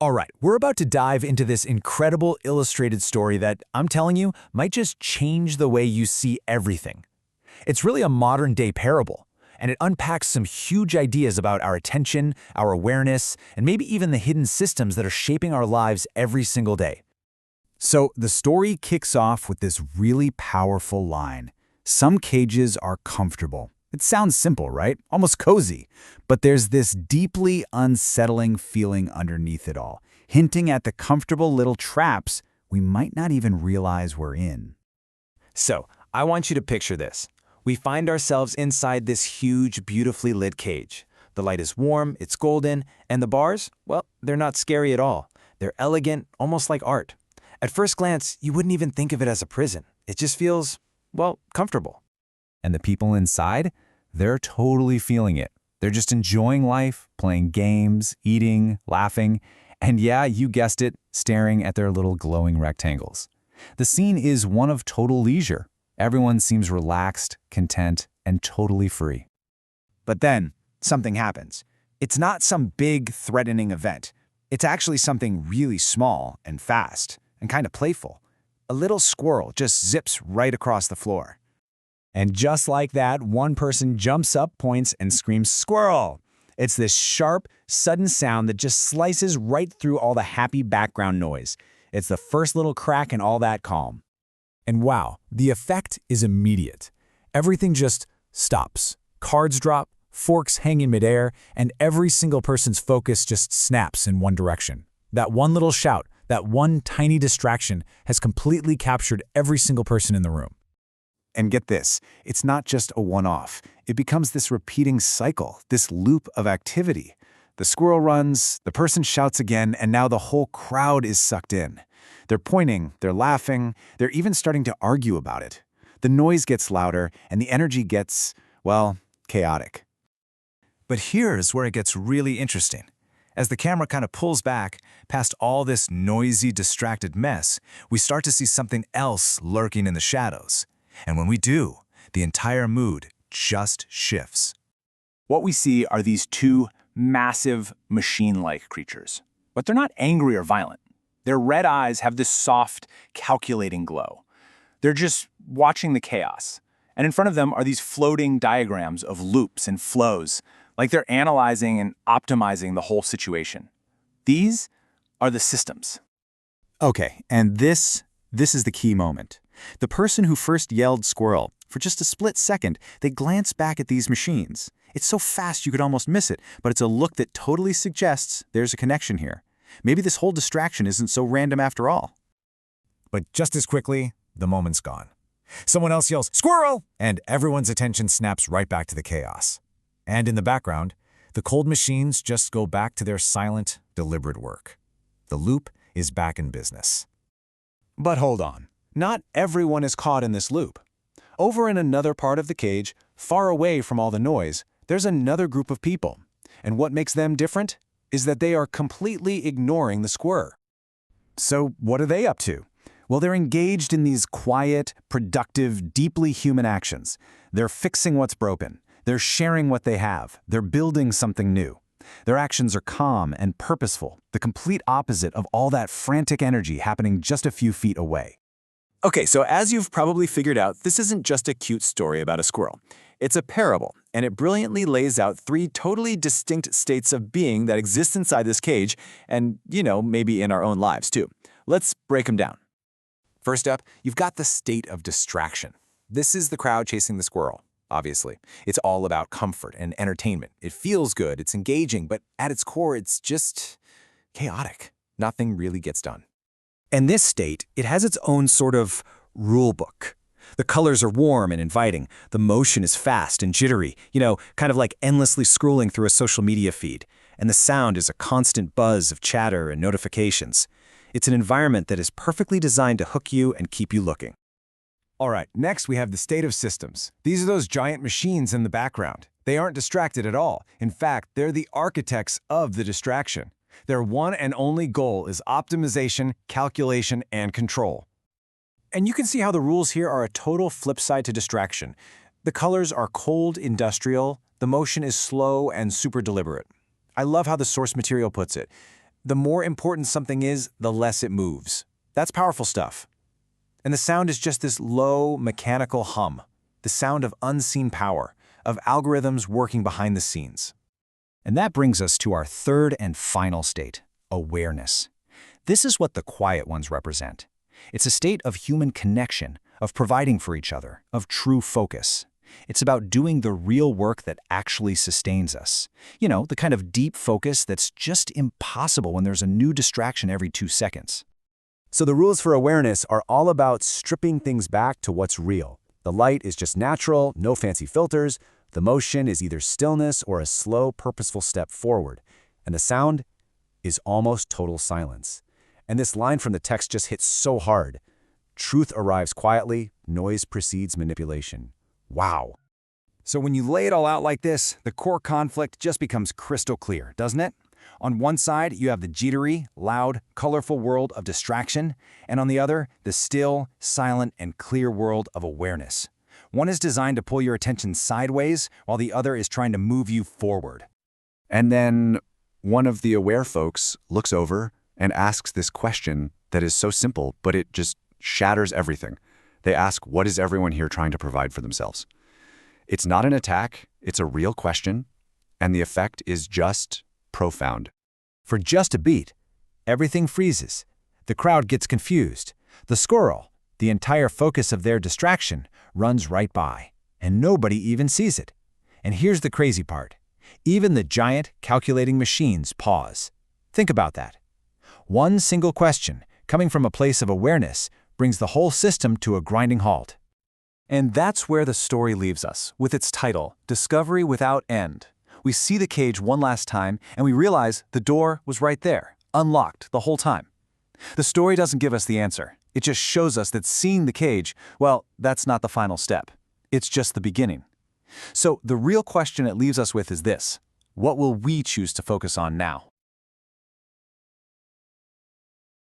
All right, we're about to dive into this incredible illustrated story that, I'm telling you, might just change the way you see everything. It's really a modern-day parable, and it unpacks some huge ideas about our attention, our awareness, and maybe even the hidden systems that are shaping our lives every single day. So the story kicks off with this really powerful line. Some cages are comfortable. It sounds simple, right? Almost cozy. But there's this deeply unsettling feeling underneath it all, hinting at the comfortable little traps we might not even realize we're in. So, I want you to picture this. We find ourselves inside this huge, beautifully lit cage. The light is warm, it's golden, and the bars, well, they're not scary at all. They're elegant, almost like art. At first glance, you wouldn't even think of it as a prison. It just feels, well, comfortable. And the people inside, they're totally feeling it. They're just enjoying life, playing games, eating, laughing, and yeah, you guessed it, staring at their little glowing rectangles. The scene is one of total leisure. Everyone seems relaxed, content, and totally free. But then, something happens. It's not some big, threatening event. It's actually something really small and fast and kind of playful. A little squirrel just zips right across the floor. And just like that, one person jumps up, points, and screams, "Squirrel!" It's this sharp, sudden sound that just slices right through all the happy background noise. It's the first little crack in all that calm. And wow, the effect is immediate. Everything just stops. Cards drop, forks hang in midair, and every single person's focus just snaps in one direction. That one little shout, that one tiny distraction has completely captured every single person in the room. And get this, it's not just a one-off. It becomes this repeating cycle, this loop of activity. The squirrel runs, the person shouts again, and now the whole crowd is sucked in. They're pointing, they're laughing, they're even starting to argue about it. The noise gets louder, and the energy gets, well, chaotic. But here's where it gets really interesting. As the camera kind of pulls back, past all this noisy, distracted mess, we start to see something else lurking in the shadows. And when we do, the entire mood just shifts. What we see are these two massive machine-like creatures. But they're not angry or violent. Their red eyes have this soft, calculating glow. They're just watching the chaos. And in front of them are these floating diagrams of loops and flows, like they're analyzing and optimizing the whole situation. These are the systems. Okay, and this is the key moment. The person who first yelled "squirrel," for just a split second, they glance back at these machines. It's so fast you could almost miss it, but it's a look that totally suggests there's a connection here. Maybe this whole distraction isn't so random after all. But just as quickly, the moment's gone. Someone else yells "squirrel!" and everyone's attention snaps right back to the chaos. And in the background, the cold machines just go back to their silent, deliberate work. The loop is back in business. But hold on. Not everyone is caught in this loop. Over in another part of the cage, far away from all the noise, there's another group of people. And what makes them different is that they are completely ignoring the squirrel. So what are they up to? Well, they're engaged in these quiet, productive, deeply human actions. They're fixing what's broken. They're sharing what they have. They're building something new. Their actions are calm and purposeful, the complete opposite of all that frantic energy happening just a few feet away. Okay, so as you've probably figured out, this isn't just a cute story about a squirrel. It's a parable, and it brilliantly lays out three totally distinct states of being that exist inside this cage and, maybe in our own lives too. Let's break them down. First up, you've got the state of distraction. This is the crowd chasing the squirrel, obviously. It's all about comfort and entertainment. It feels good, it's engaging, but at its core, it's just chaotic. Nothing really gets done. In this state, it has its own sort of rule book. The colors are warm and inviting. The motion is fast and jittery, kind of like endlessly scrolling through a social media feed. And the sound is a constant buzz of chatter and notifications. It's an environment that is perfectly designed to hook you and keep you looking. All right, next we have the state of systems. These are those giant machines in the background. They aren't distracted at all. In fact, they're the architects of the distraction. Their one and only goal is optimization, calculation, and control. And you can see how the rules here are a total flip side to distraction. The colors are cold, industrial. The motion is slow and super deliberate. I love how the source material puts it. the more important something is, the less it moves. That's powerful stuff. And the sound is just this low, mechanical hum, the sound of unseen power, of algorithms working behind the scenes. And that brings us to our third and final state, awareness. This is what the quiet ones represent. It's a state of human connection, of providing for each other, of true focus. It's about doing the real work that actually sustains us. You know, the kind of deep focus that's just impossible when there's a new distraction every 2 seconds. So the rules for awareness are all about stripping things back to what's real. The light is just natural, no fancy filters. The motion is either stillness or a slow, purposeful step forward. And the sound is almost total silence. And this line from the text just hits so hard. Truth arrives quietly, noise precedes manipulation. Wow. So when you lay it all out like this, the core conflict just becomes crystal clear, doesn't it? On one side, you have the jittery, loud, colorful world of distraction, and on the other, the still, silent, and clear world of awareness. One is designed to pull your attention sideways, while the other is trying to move you forward. And then one of the aware folks looks over and asks this question that is so simple, but it just shatters everything. They ask, what is everyone here trying to provide for themselves? It's not an attack, it's a real question, and the effect is just profound. For just a beat, everything freezes. The crowd gets confused. The squirrel, the entire focus of their distraction, runs right by, and nobody even sees it. And here's the crazy part. Even the giant, calculating machines pause. Think about that. One single question, coming from a place of awareness, brings the whole system to a grinding halt. And that's where the story leaves us, with its title, Discovery Without End. We see the cage one last time, and we realize the door was right there, unlocked the whole time. The story doesn't give us the answer. It just shows us that seeing the cage, well, that's not the final step. It's just the beginning. So the real question it leaves us with is this: what will we choose to focus on now?